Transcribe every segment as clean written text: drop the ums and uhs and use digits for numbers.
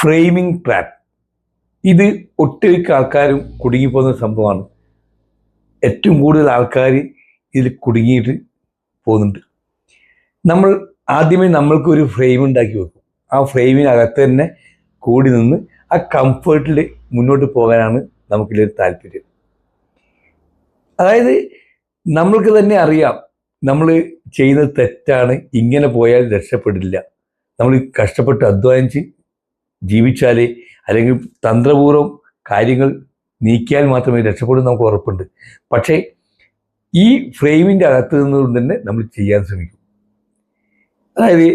Framing trap. ഇത് ഒട്ടുമിക്ക ആൾക്കാരും കുടുങ്ങിപ്പോകുന്ന സംഭവമാണ്. ഏറ്റവും കൂടുതൽ ആൾക്കാർ ഇതിൽ കുടുങ്ങിയിട്ട് പോകുന്നുണ്ട്. നമ്മൾ ആദ്യമേ നമ്മൾക്കൊരു ഫ്രെയിം ഉണ്ടാക്കി വെക്കും. ആ ഫ്രെയിമിനകത്ത് തന്നെ കൂടി നിന്ന് ആ കംഫേർട്ടിൽ മുന്നോട്ട് പോകാനാണ് നമുക്കിതിലൊരു താല്പര്യം. അതായത് നമ്മൾക്ക് തന്നെ അറിയാം നമ്മൾ ചെയ്യുന്നത് തെറ്റാണ്, ഇങ്ങനെ പോയാൽ രക്ഷപ്പെടില്ല. നമ്മൾ കഷ്ടപ്പെട്ട് അധ്വാനിച്ച് ജീവിച്ചാലേ അല്ലെങ്കിൽ തന്ത്രപൂർവ്വം കാര്യങ്ങൾ നീക്കിയാൽ മാത്രമേ രക്ഷപ്പെടും നമുക്ക് ഉറപ്പുണ്ട്. പക്ഷേ ഈ ഫ്രെയിമിൻ്റെ അകത്ത് നിന്നുകൊണ്ട് തന്നെ നമ്മൾ ചെയ്യാൻ ശ്രമിക്കും. അതായത്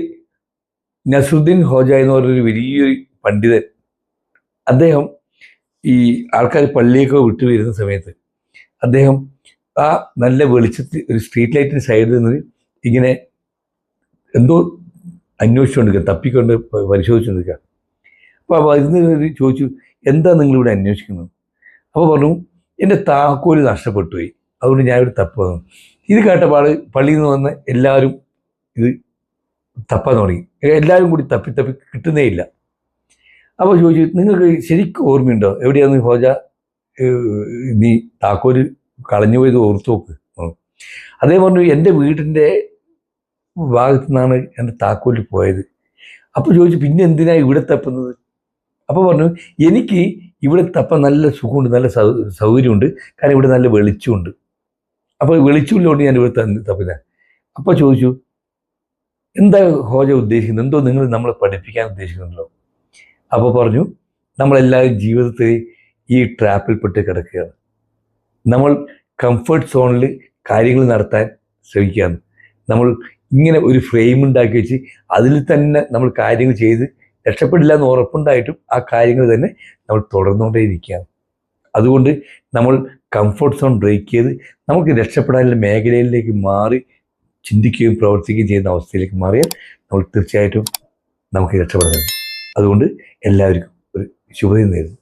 നസറുദ്ദീൻ ഹോജ എന്ന് പറഞ്ഞൊരു വലിയൊരു പണ്ഡിതൻ, അദ്ദേഹം ഈ ആൾക്കാർ പള്ളിയൊക്കെ വിട്ടു വരുന്ന സമയത്ത് അദ്ദേഹം ആ നല്ല വെളിച്ചത്തിൽ ഒരു സ്ട്രീറ്റ് ലൈറ്റിന് സൈഡിൽ നിന്ന് ഇങ്ങനെ എന്തോ അന്വേഷിച്ചുകൊണ്ടിരിക്കുക, തപ്പിക്കൊണ്ട് പരിശോധിച്ചുകൊണ്ടിരിക്കുക. അപ്പോൾ അതിന് ചോദിച്ചു, എന്താ നിങ്ങളിവിടെ അന്വേഷിക്കുന്നത്? അപ്പോൾ പറഞ്ഞു, എൻ്റെ താക്കോല് നഷ്ടപ്പെട്ടു പോയി, അതുകൊണ്ട് ഞാനിവിടെ തപ്പ വന്നു. ഇത് കേട്ടപ്പോൾ പള്ളിയിൽ നിന്ന് വന്ന് എല്ലാവരും ഇത് തപ്പാൻ തുടങ്ങി. എല്ലാവരും കൂടി തപ്പി തപ്പി കിട്ടുന്നേ ഇല്ല. അപ്പോൾ ചോദിച്ചു, നിങ്ങൾക്ക് ശരിക്കും ഓർമ്മയുണ്ടോ എവിടെയാന്ന് ഹോജ നീ താക്കോല് കളഞ്ഞു പോയത് ഓർത്തു നോക്ക്. അതേ പറഞ്ഞു, എൻ്റെ വീടിൻ്റെ ഭാഗത്തു നിന്നാണ് എൻ്റെ താക്കോല് പോയത്. അപ്പോൾ ചോദിച്ചു, പിന്നെ എന്തിനാണ് ഇവിടെ തപ്പുന്നത്? അപ്പോൾ പറഞ്ഞു, എനിക്ക് ഇവിടെ തപ്പാൻ നല്ല സുഖമുണ്ട്, നല്ല സൗകര്യമുണ്ട്, കാരണം ഇവിടെ നല്ല വെളിച്ചമുണ്ട്. അപ്പോൾ വെളിച്ചമില്ലോണ്ട് ഞാൻ ഇവിടെ തപ്പുന്നത്. അപ്പോൾ ചോദിച്ചു, എന്താ ഹോജ ഉദ്ദേശിക്കുന്നത്? എന്തോ നിങ്ങൾ നമ്മളെ പഠിപ്പിക്കാൻ ഉദ്ദേശിക്കുന്നുണ്ടല്ലോ? അപ്പോൾ പറഞ്ഞു, നമ്മളെല്ലാവരും ജീവിതത്തിൽ ഈ ട്രാപ്പിൽപ്പെട്ട് കിടക്കുകയാണ്. നമ്മൾ കംഫർട്ട് സോണിൽ കാര്യങ്ങൾ നടത്താൻ ശ്രമിക്കുകയാണ്. നമ്മൾ ഇങ്ങനെ ഒരു ഫ്രെയിം ഉണ്ടാക്കി വെച്ച് അതിൽ തന്നെ നമ്മൾ കാര്യങ്ങൾ ചെയ്ത് രക്ഷപ്പെടില്ല എന്ന് ഉറപ്പുണ്ടായിട്ടും ആ കാര്യങ്ങൾ തന്നെ നമ്മൾ തുടർന്നുകൊണ്ടേയിരിക്കുകയാണ്. അതുകൊണ്ട് നമ്മൾ കംഫർട്ട് സോൺ ബ്രേക്ക് ചെയ്ത് നമുക്ക് രക്ഷപ്പെടാനുള്ള മേഖലയിലേക്ക് മാറി ചിന്തിക്കുകയും പ്രവർത്തിക്കുകയും ചെയ്യുന്ന അവസ്ഥയിലേക്ക് മാറിയാൽ നമ്മൾ തീർച്ചയായിട്ടും നമുക്ക് രക്ഷപ്പെടാൻ. അതുകൊണ്ട് എല്ലാവർക്കും ഒരു ശുഭദിനം നേരുന്നു.